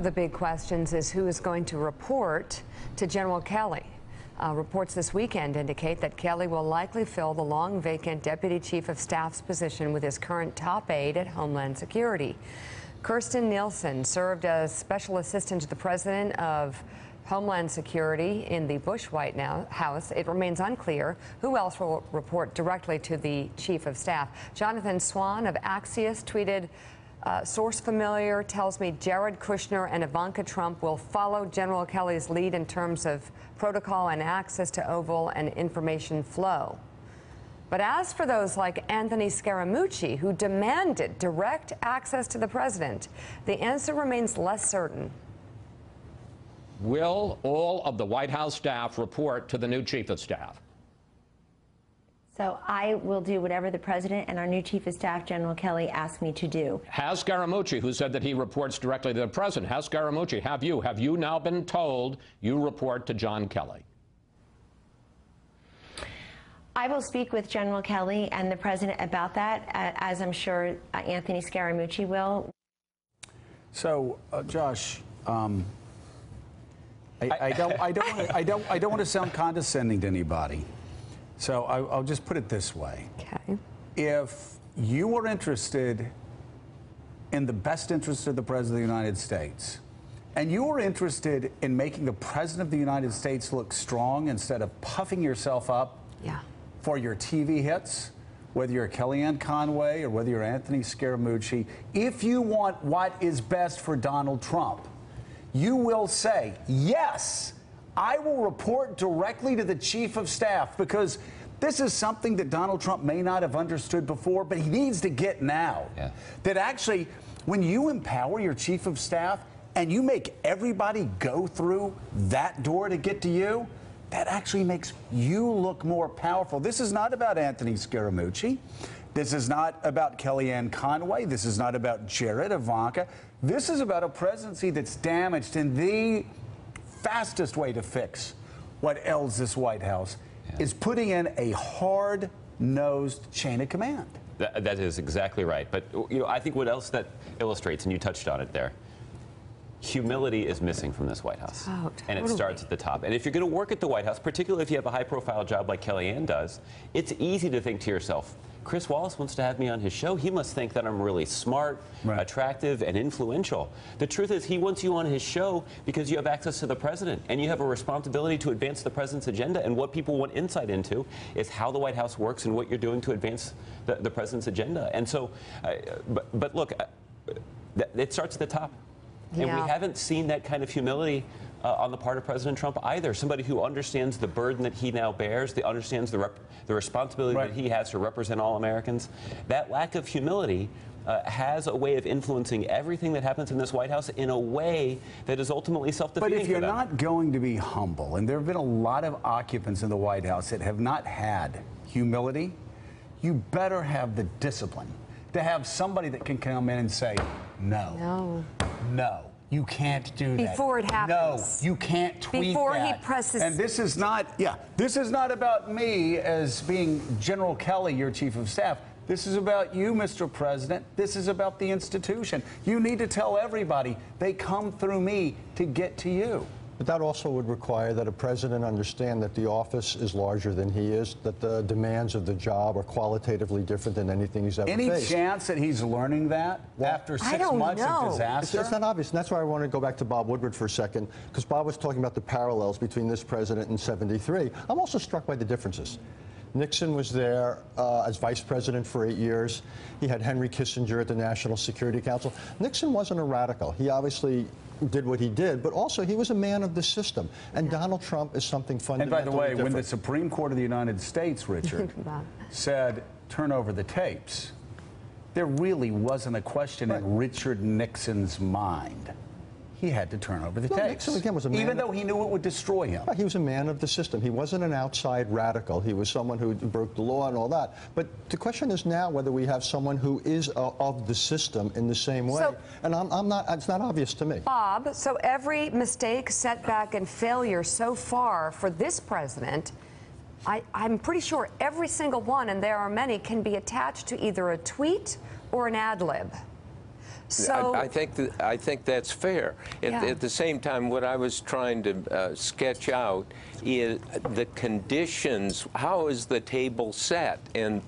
The big questions is who is going to report to General Kelly. Reports this weekend indicate that Kelly will likely fill the long vacant Deputy Chief of Staff's position with his current top aide at Homeland Security. Kirstjen Nielsen served as Special Assistant to the President of Homeland Security in the Bush White House. It remains unclear who else will report directly to the Chief of Staff. Jonathan Swan of Axios tweeted, source familiar tells me Jared Kushner and Ivanka Trump will follow General Kelly's lead in terms of protocol and access to Oval and information flow. But as for those like Anthony Scaramucci, who demanded direct access to the president, the answer remains less certain. Will all of the White House staff report to the new Chief of Staff? So I will do whatever the president and our new Chief of Staff, General Kelly, asked me to do. Has Scaramucci, who said that he reports directly to the president, has Scaramucci, have you now been told you report to John Kelly? I will speak with General Kelly and the president about that, as I'm sure Anthony Scaramucci will. So, Josh, I don't want to sound condescending to anybody. So I'll just put it this way. Okay. If you were interested in the best interest of the President of the United States, and you were interested in making the President of the United States look strong instead of puffing yourself up for your TV hits, whether you're Kellyanne Conway or whether you're Anthony Scaramucci, if you want what is best for Donald Trump, you will say, yes, I will report directly to the Chief of Staff, because this is something that Donald Trump may not have understood before, but he needs to get now. That actually, when you empower your Chief of Staff and you make everybody go through that door to get to you, that actually makes you look more powerful. This is not about Anthony Scaramucci. This is not about Kellyanne Conway. This is not about Jared, Ivanka. This is about a presidency that's damaged, and the fastest way to fix what ails this White House is putting in a hard-nosed chain of command. That is exactly right. But, you know, I think what else that illustrates, and you touched on it there, humility is missing from this White House. Oh, totally. And it starts at the top. And if you're going to work at the White House, particularly if you have a high-profile job like Kellyanne does, it's easy to think to yourself, Chris Wallace wants to have me on his show. He must think that I'm really smart, attractive, and influential. The truth is, he wants you on his show because you have access to the president, and you have a responsibility to advance the president's agenda. And what people want insight into is how the White House works and what you're doing to advance the president's agenda. And so, but look, it starts at the top. And we haven't seen that kind of humility on the part of President Trump either. Somebody who understands the burden that he now bears, understands the responsibility that he has to represent all Americans. That lack of humility has a way of influencing everything that happens in this White House in a way that is ultimately self-defeating. But if you're not going to be humble, and there have been a lot of occupants in the White House that have not had humility, you better have the discipline to have somebody that can come in and say, no. You can't do that. Before it happens. No, you can't tweet Before that. he presses. And this is not, this is not about me as being General Kelly, your Chief of Staff. This is about you, Mr. President. This is about the institution. You need to tell everybody they come through me to get to you. But that also would require that a president understand that the office is larger than he is, that the demands of the job are qualitatively different than anything he's ever faced. Any chance that he's learning that after 6 months of disaster? It's not obvious, and that's why I want to go back to Bob Woodward for a second, because Bob was talking about the parallels between this president and '73. I'm also struck by the differences. Nixon was there as vice president for 8 years. He had Henry Kissinger at the National Security Council. Nixon wasn't a radical. He obviously did what he did, but also he was a man of the system. And Donald Trump is something fundamentally different. And by the way, different. when the Supreme Court of the United States, Richard, said turn over the tapes, there really wasn't a question in Richard Nixon's mind. He had to turn over the tapes. Nixon, again, was a man even though he knew it would destroy him. He was a man of the system. He wasn't an outside radical. He was someone who broke the law and all that. But the question is now whether we have someone who is of the system in the same way. So, and I'm not. It's not obvious to me. Bob, so every mistake, setback, and failure so far for this president, I'm pretty sure every single one, and there are many, can be attached to either a tweet or an ad lib. So I think that's fair. Yeah. At the same time, what I was trying to sketch out is the conditions. How is the table set? And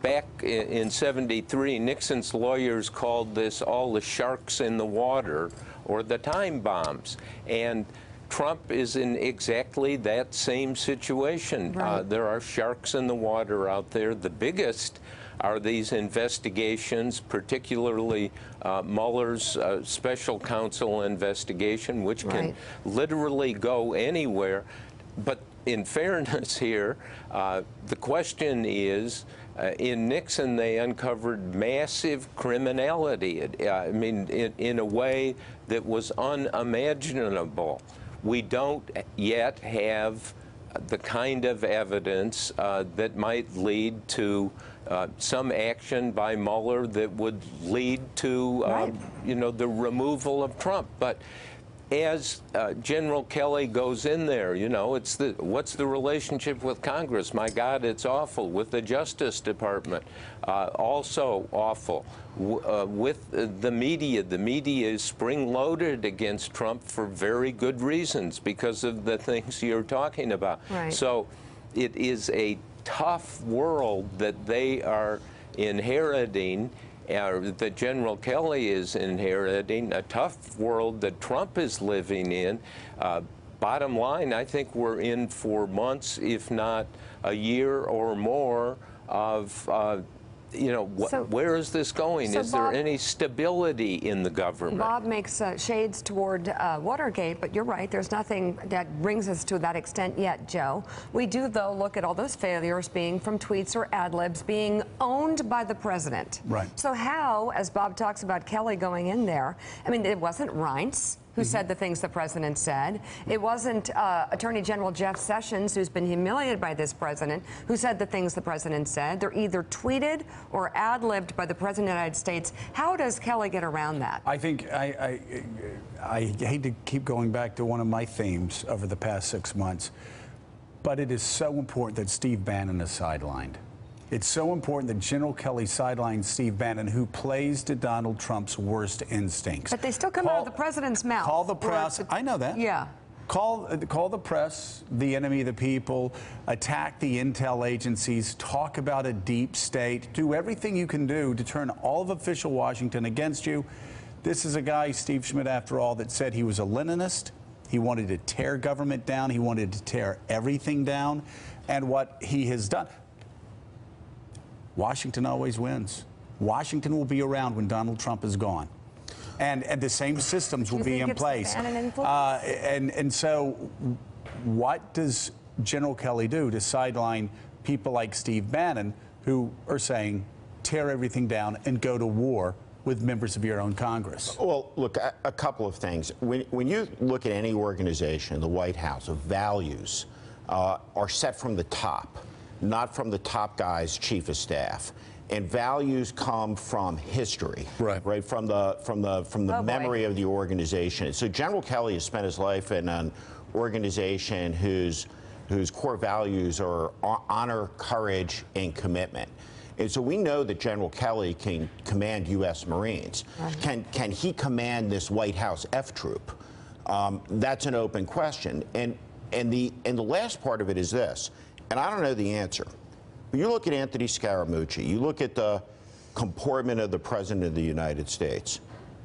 back in '73, Nixon's lawyers called this all the sharks in the water, or the time bombs. And Trump is in exactly that same situation. Right. There are sharks in the water out there. The biggest are these investigations, particularly Mueller's special counsel investigation, which can Right. literally go anywhere. But in fairness here, the question is, in Nixon, they uncovered massive criminality. I mean, in a way that was unimaginable. We don't yet have the kind of evidence that might lead to some action by Mueller that would lead to, Right. the removal of Trump. But as General Kelly goes in there, what's the relationship with Congress? My God, it's awful. With the Justice Department, also awful. With the media is spring-loaded against Trump for very good reasons because of the things you're talking about. Right. So it is a tough world that they are inheriting, that General Kelly is inheriting, a tough world that Trump is living in. Bottom line, I think we're in for months, if not a year or more, of where is this going? So Is there Bob, any stability in the government? Bob makes shades toward Watergate, but you're right, there's nothing that brings us to that extent yet, Joe. We do, though, look at all those failures being from tweets or ad libs being owned by the president. Right. So how, as Bob talks about Kelly going in there, I mean, it wasn't Reince who said the things the president said. It wasn't Attorney General Jeff Sessions, who's been humiliated by this president, who said the things the president said. They're either tweeted or ad-libbed by the president of the United States. How does Kelly get around that? I think I hate to keep going back to one of my themes over the past 6 months, but it is so important that Steve Bannon is sidelined. It's so important that General Kelly sidelines Steve Bannon, who plays to Donald Trump's worst instincts. But they still come out of the president's mouth. Call the press. I know that. Yeah. Call the press the enemy of the people, attack the intel agencies, talk about a deep state, do everything you can do to turn all of official Washington against you. This is a guy, Steve Schmidt, after all, that said he was a Leninist. He wanted to tear government down. He wanted to tear everything down. And what he has done, Washington always wins. Washington will be around when Donald Trump is gone. And the same systems will be in place. And so what does General Kelly do to sideline people like Steve Bannon, who are saying, tear everything down and go to war with members of your own Congress? Well, look, a couple of things. When you look at any organization, the White House, of values are set from the top, not from the top guy's chief of staff. And values come from history, right? From the memory of the organization. So General Kelly has spent his life in an organization whose core values are honor, courage, and commitment. And so we know that General Kelly can command U.S. Marines. Can he command this White House F troop? That's an open question. And the last part of it is this, and I don't know the answer. You look at Anthony Scaramucci, you look at the comportment of the President of the United States.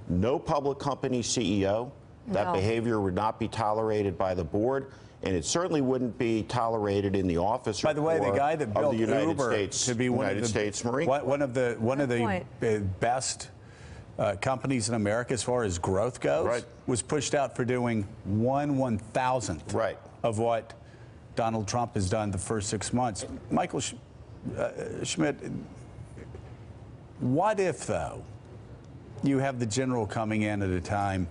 No public company CEO, that behavior would not be tolerated by the board, and it certainly wouldn't be tolerated in the office. By the way, the guy that built Uber to be one of the best companies in America as far as growth goes, was pushed out for doing 1/1000th of what Donald Trump has done the first 6 months. Michael Schmidt, what if, though, you have the general coming in at a time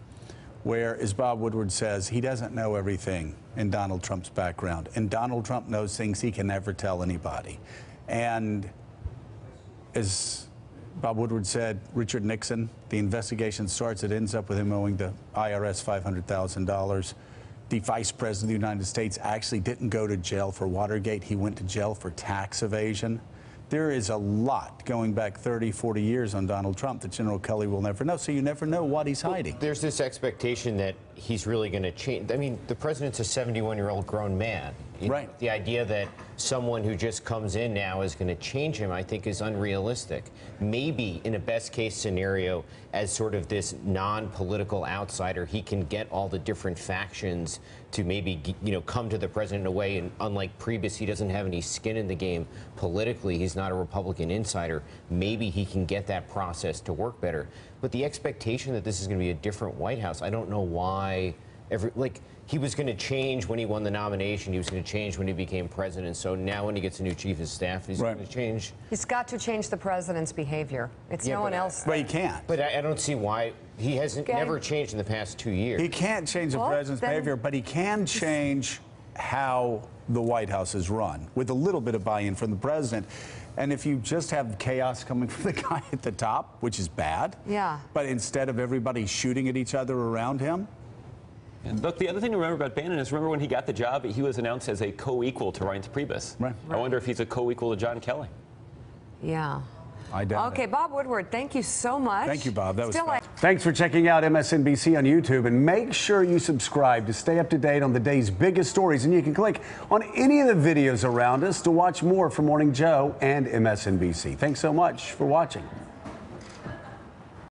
where, as Bob Woodward says, he doesn't know everything in Donald Trump's background, and Donald Trump knows things he can never tell anybody. And as Bob Woodward said, Richard Nixon, the investigation starts, it ends up with him owing the IRS $500,000. The Vice President of the United States actually didn't go to jail for Watergate. He went to jail for tax evasion. There is a lot going back 30, 40 years on Donald Trump that General Kelly will never know. So you never know what he's hiding. There's this expectation that he's really going to change. I mean, the president's a 71-year-old grown man. Right. The idea that someone who just comes in now is going to change him, I think, is unrealistic. Maybe in a best-case scenario, as sort of this non-political outsider, he can get all the different factions to maybe, come to the president in a way. And unlike previous, he doesn't have any skin in the game politically. He's not a Republican insider. Maybe he can get that process to work better. But the expectation that this is going to be a different White House, I don't know why. He was going to change when he won the nomination. He was going to change when he became president. So now when he gets a new chief of staff, he's going to change. He's got to change the president's behavior. It's no one else. But he can't. But I don't see why. He hasn't never changed in the past 2 years. He can't change the president's behavior, but he can change how the White House is run with a little bit of buy-in from the president. And if you just have chaos coming from the guy at the top, which is bad, but instead of everybody shooting at each other around him. And look, the other thing to remember about Bannon is, remember when he got the job, he was announced as a co-equal to Reince Priebus. Right. I wonder if he's a co-equal to John Kelly. Yeah. I doubt Okay, it. Bob Woodward, thank you so much. Thank you, Bob. That was fun. Thanks for checking out MSNBC on YouTube, and make sure you subscribe to stay up to date on the day's biggest stories. And you can click on any of the videos around us to watch more from Morning Joe and MSNBC. Thanks so much for watching.